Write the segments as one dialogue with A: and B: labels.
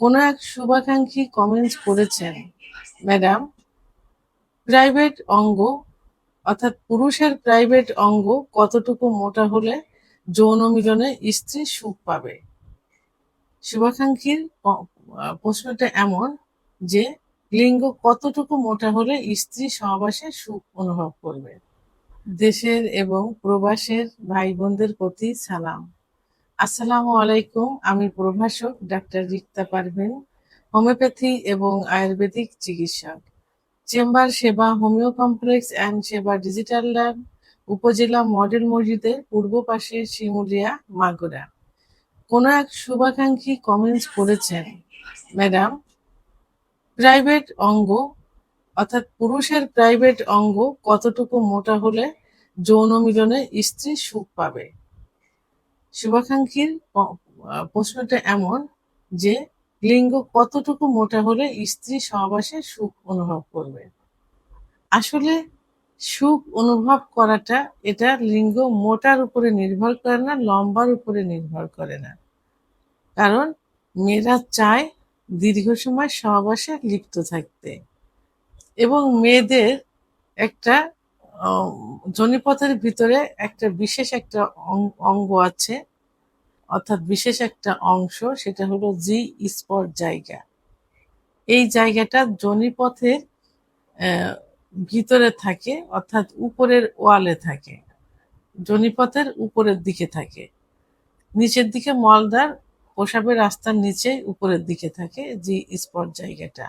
A: কোনো এক শুভাকাঙ্ক্ষী কমেন্ট করেছেন, ম্যাডাম, প্রাইভেট অঙ্গ অর্থাৎ পুরুষের প্রাইভেট অঙ্গ কতটুকু মোটা হলে যৌন মিলনে স্ত্রী সুখ পাবে? শুভাকাঙ্ক্ষীর প্রশ্নটা এমন যে লিঙ্গ কতটুকু মোটা হলে স্ত্রী সহবাসে সুখ অনুভব করবে। দেশের এবং প্রবাসের ভাই বোনদের প্রতি সালাম। আসসালামু আলাইকুম। আমি প্রভাষক ডাক্তার রিক্তা পারভিন, হোমিওপ্যাথি এবং আয়ুর্বেদিক চিকিৎসক। চেম্বার সেবা হোমিও কমপ্লেক্স অ্যান্ড সেবা ডিজিটাল ল্যাব, উপজেলা মডেল মসজিদের পূর্ব পাশে, শিমুলিয়া, মাগুরা। কোনো এক শুভাকাঙ্ক্ষী কমেন্টস করেছেন, ম্যাডাম, প্রাইভেট অঙ্গ অর্থাৎ পুরুষের প্রাইভেট অঙ্গ কতটুকু মোটা হলে যৌন মিলনে স্ত্রী সুখ পাবে? শুভাকাঙ্ক্ষীর প্রশ্নটা এমন যে লিঙ্গ কতটুকু মোটা হলে স্ত্রী সহবাসে সুখ অনুভব করবে। আসলে সুখ অনুভব করাটা এটা লিঙ্গ মোটার উপরে নির্ভর করে না, লম্বার উপরে নির্ভর করে না। কারণ মেয়েরা চায় দীর্ঘ সময় সহবাসে লিপ্ত থাকতে, এবং মেয়েদের একটা যোনিপথের ভিতরে একটা বিশেষ একটা অঙ্গ আছে, অর্থাৎ বিশেষ একটা অংশ, সেটা হলো জি স্পট জায়গা। এই জায়গাটা যোনিপথের ভিতরে থাকে, অর্থাৎ উপরের ওয়ালে থাকে, যোনিপথের উপরের দিকে থাকে, নিচের দিকে মলদার প্রসাবের রাস্তার নিচে উপরের দিকে থাকে জি স্পট জায়গাটা।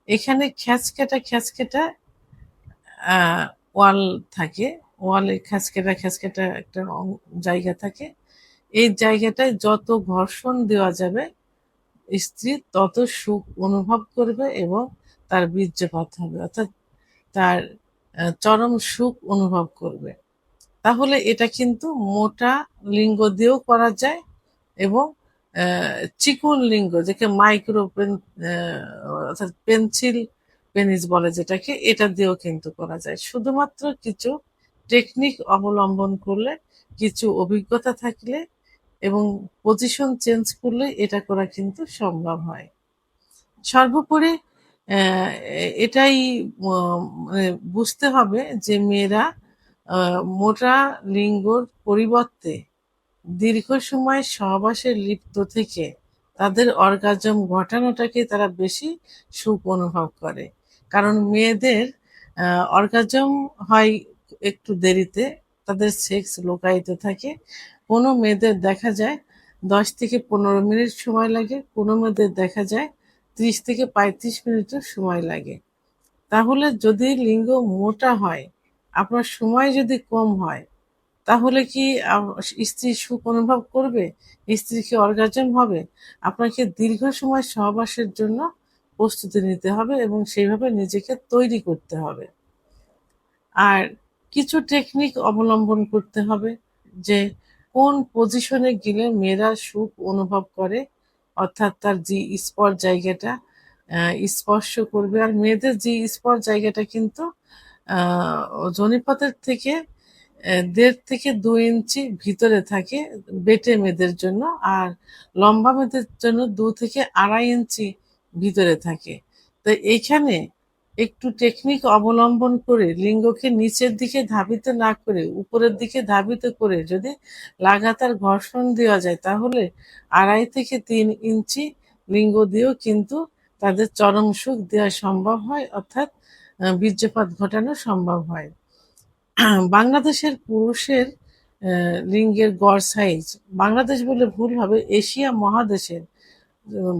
A: এখানে খ্যাচকেটা খ্যাচকেটা ওয়াল থাকে, ওয়ালে খ্যাচকেটা খ্যাচকেটা একটা জায়গা থাকে। এই জায়গাটায় যত ঘর্ষণ দেওয়া যাবে স্ত্রী তত সুখ অনুভব করবে এবং তার বীর্যপাত হবে, অর্থাৎ তার চরম সুখ অনুভব করবে। তাহলে এটা কিন্তু মোটা লিঙ্গ দিয়েও করা যায়, এবং চিকন লিঙ্গ যাকে মাইক্রো অর্থাৎ পেন্সিল পেনিস বলে যেটাকে, এটা দিয়েও কিন্তু করা যায়। শুধুমাত্র কিছু টেকনিক অবলম্বন করলে, কিছু অভিজ্ঞতা থাকলে এবং পজিশন চেঞ্জ করলে এটা করা কিন্তু সম্ভব হয়। সর্বোপরি এটাই মানে বুঝতে হবে যে মেয়েরা মোটা লিঙ্গর পরিবর্তে দীর্ঘ সময় সহবাসে লিপ্ত থেকে তাদের অর্গাজম ঘটানোটাকে তারা বেশি সুখ অনুভব করে। কারণ মেয়েদের অর্গাজম হয় একটু দেরিতে, তাদের সেক্স লোকায়িত থাকে। কোনো মেয়েদের দেখা যায় 10 থেকে 15 মিনিট সময় লাগে, কোনো মেয়েদের দেখা যায় 30 থেকে 35 মিনিটও সময় লাগে। তাহলে যদি লিঙ্গ মোটা হয়, আপনার সময় যদি কম হয়, তাহলে কি স্ত্রী সুখ অনুভব করবে? স্ত্রী কি অর্গাজম হবে? আপনাকে দীর্ঘ সময় সহবাসের জন্য প্রস্তুতি নিতে হবে এবং সেইভাবে নিজেকে তৈরি করতে হবে। আর কিছু টেকনিক অবলম্বন করতে হবে, যে কোন পজিশনে গেলে মেয়েরা সুখ অনুভব করে, অর্থাৎ তার জি স্পট জায়গাটা স্পর্শ করবে। আর মেয়েদের জি স্পট জায়গাটা কিন্তু যোনিপথের থেকে 1.5 থেকে 2 ইঞ্চি ভিতরে থাকে বেটে মেয়েদের জন্য, আর লম্বা মেয়েদের জন্য 2 থেকে 2.5 ইঞ্চি ভিতরে থাকে। তো এইখানে একটু টেকনিক অবলম্বন করে লিঙ্গকে নিচের দিকে ধাবিত না করে উপরের দিকে ধাবিত করে যদি লাগাতার ঘর্ষণ দেওয়া যায়, তাহলে 2.5 থেকে 3 ইঞ্চি লিঙ্গ দিয়েও কিন্তু তাদের চরম সুখ দেওয়া সম্ভব হয়, অর্থাৎ বীর্যপাত ঘটানো সম্ভব হয়। বাংলাদেশের পুরুষের লিঙ্গের গড় সাইজ, বাংলাদেশ বলে ভুল হবে, এশিয়া মহাদেশের,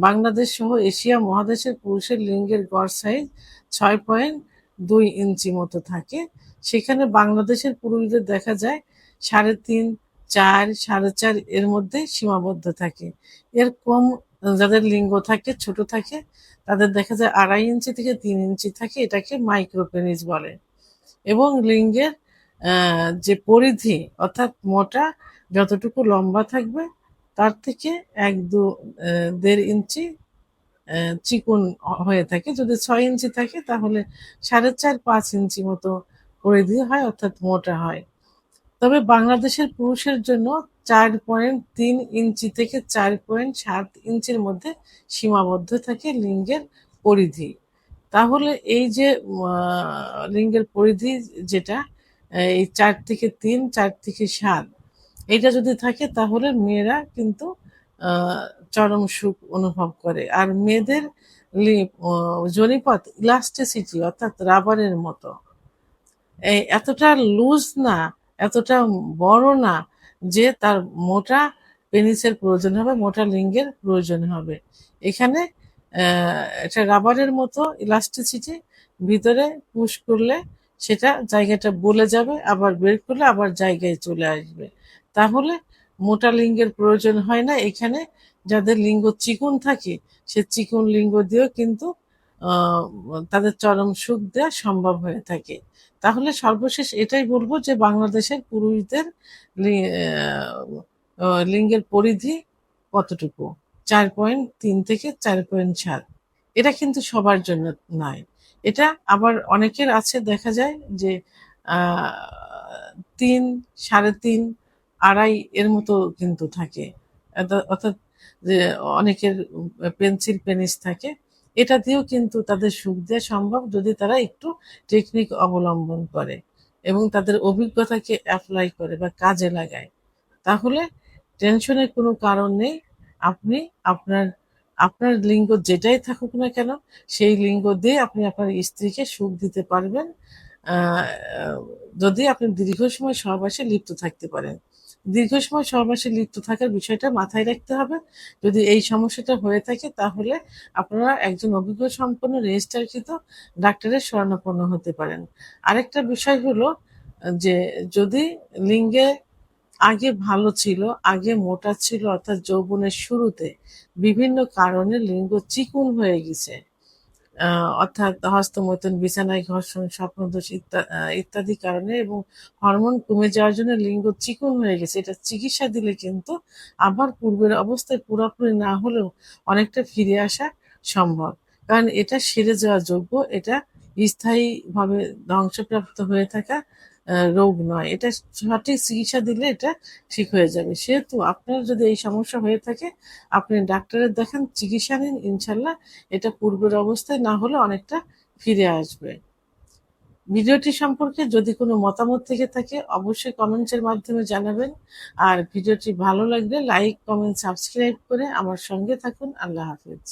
A: বাংলাদেশ সহ এশিয়া মহাদেশের পুরুষের লিঙ্গের গড় সাইজ 6.2 ইঞ্চি মতো থাকে। সেখানে বাংলাদেশের পুরুষদের দেখা যায় 3.5, 4, 4.5 এর মধ্যে সীমাবদ্ধ থাকে। এর কম যাদের লিঙ্গ থাকে, ছোট থাকে, তাদের দেখা যায় 2.5 ইঞ্চি থেকে 3 ইঞ্চি থাকে, এটাকে মাইক্রোপেনিস বলে। এবং লিঙ্গের যে পরিধি, অর্থাৎ মোটা যতটুকু লম্বা থাকবে তার থেকে 1-1.5 ইঞ্চি চিকন হয়ে থাকে। যদি 6 ইঞ্চি থাকে তাহলে 4.5-5 ইঞ্চি মতো পরিধি হয়, অর্থাৎ মোটা হয়। তবে বাংলাদেশের পুরুষের জন্য 4.3 ইঞ্চি থেকে 4.7 ইঞ্চির মধ্যে সীমাবদ্ধ থাকে লিঙ্গের পরিধি। তাহলে এই যে লিঙ্গের পরিধি যেটা এই 4 থেকে 3, 4 থেকে 7, এটা যদি থাকে তাহলে মেয়েরা কিন্তু চরম সুখ অনুভব করে। আর মেয়েদের যোনিপথ ইলাস্টিসিটি অর্থাৎ রাবারের মতো, এতটা লুজ না, এতটা বড় না যে তার মোটা পেনিসের প্রয়োজন হবে, মোটা লিঙ্গের প্রয়োজন হবে। এখানে এটা রাবারের মতো ইলাস্টিসিটি, ভিতরে পুশ করলে সেটা জায়গাটা বলে যাবে, আবার বের করলে আবার জায়গায় চলে আসবে। তাহলে মোটা লিঙ্গের প্রয়োজন হয় না। এখানে যাদের লিঙ্গ চিকন থাকে সে চিকন লিঙ্গ দিয়েও কিন্তু তাদের চরম সুখ দেওয়া সম্ভব হয়ে থাকে। তাহলে সর্বশেষ এটাই বলবো যে বাংলাদেশের পুরুষদের লিঙ্গের পরিধি কতটুকু, 4.3 থেকে 4.7। এটা কিন্তু সবার জন্য নয়। এটা আবার অনেকের আছে, দেখা যায় যে 3, 3.5, 2.5 এর মতো কিন্তু থাকে। অর্থাৎ যে অনেকের পেন্সিল পেনিস থাকে। এটা দিয়েও কিন্তু তাদের সুখ দেওয়া সম্ভব যদি তারা একটু টেকনিক অবলম্বন করে এবং তাদের অভিজ্ঞতাকে অ্যাপ্লাই করে বা কাজে লাগায়। তাহলে টেনশনের কোনো কারণ নেই। আপনি আপনার আপনার লিঙ্গ যেটাই থাকুক না কেন সেই লিঙ্গ দিয়ে আপনি আপনার স্ত্রীকে সুখ দিতে পারবেন, আহ, যদি আপনি দীর্ঘ সময় সহবাসে লিপ্ত থাকতে পারেন। দীর্ঘ সময় সহবাসে লিপ্ত থাকার বিষয়টা মাথায় রাখতে হবে। যদি এই সমস্যাটা হয়ে থাকে তাহলে আপনারা একজন অভিজ্ঞ সম্পন্ন রেজিস্টারকৃত ডাক্তারের শরণাপন্ন হতে পারেন। আরেকটা বিষয় হলো যে যদি লিঙ্গে আগে ভালো ছিল, আগে মোটা ছিল, অর্থাৎ যৌবনের শুরুতে বিভিন্ন কারণে লিঙ্গ চিকুন হয়ে গেছে, অর্থাৎ হস্তমৈথুন, বিছানায় ঘর্ষণ, স্বপ্নদোষ ইত্যাদি কারণে এবং হরমোন কমে যাওয়ার জন্য লিঙ্গ চিকন হয়ে গেছে, এটা চিকিৎসা দিলে কিন্তু আবার পূর্বের অবস্থায় পুরোপুরি না হলেও অনেকটা ফিরে আসা সম্ভব। কারণ এটা সেরে যাওয়া যোগ্য, এটা স্থায়ীভাবে ধ্বংসপ্রাপ্ত হয়ে থাকা রোগ নয়। এটা সঠিক চিকিৎসা দিলে এটা ঠিক হয়ে যাবে। সেহেতু আপনার যদি এই সমস্যা হয়ে থাকে আপনি ডাক্তারের দেখান, চিকিৎসা নিন, ইনশাল্লাহ এটা পূর্বের অবস্থায় না হলে অনেকটা ফিরে আসবে। ভিডিওটি সম্পর্কে যদি কোনো মতামত থেকে থাকে অবশ্যই কমেন্টসের মাধ্যমে জানাবেন। আর ভিডিওটি ভালো লাগলে লাইক, কমেন্ট, সাবস্ক্রাইব করে আমার সঙ্গে থাকুন। আল্লাহ হাফেজ।